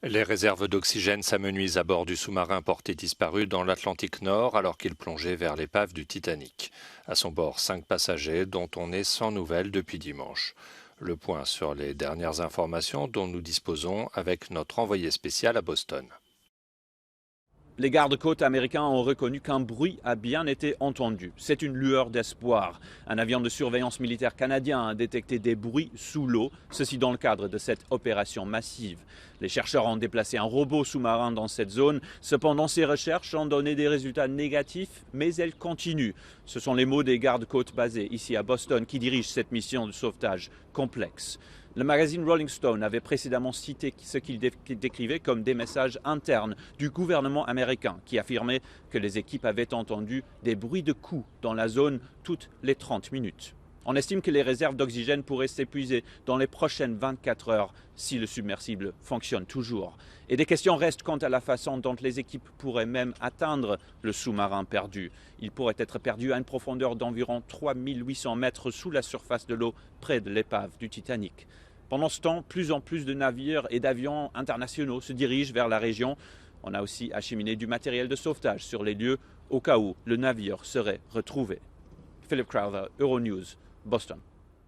Les réserves d'oxygène s'amenuisent à bord du sous-marin porté disparu dans l'Atlantique Nord alors qu'il plongeait vers l'épave du Titanic. À son bord, 5 passagers dont on est sans nouvelles depuis dimanche. Le point sur les dernières informations dont nous disposons avec notre envoyé spécial à Boston. Les gardes-côtes américains ont reconnu qu'un bruit a bien été entendu. C'est une lueur d'espoir. Un avion de surveillance militaire canadien a détecté des bruits sous l'eau, ceci dans le cadre de cette opération massive. Les chercheurs ont déplacé un robot sous-marin dans cette zone. Cependant, ces recherches ont donné des résultats négatifs, mais elles continuent. Ce sont les mots des gardes-côtes basés ici à Boston qui dirigent cette mission de sauvetage complexe. Le magazine Rolling Stone avait précédemment cité ce qu'il décrivait comme des messages internes du gouvernement américain qui affirmait que les équipes avaient entendu des bruits de coups dans la zone toutes les 30 minutes. On estime que les réserves d'oxygène pourraient s'épuiser dans les prochaines 24 heures si le submersible fonctionne toujours. Et des questions restent quant à la façon dont les équipes pourraient même atteindre le sous-marin perdu. Il pourrait être perdu à une profondeur d'environ 3800 mètres sous la surface de l'eau près de l'épave du Titanic. Pendant ce temps, plus en plus de navires et d'avions internationaux se dirigent vers la région. On a aussi acheminé du matériel de sauvetage sur les lieux au cas où le navire serait retrouvé. Philip Crowther, Euronews, Boston.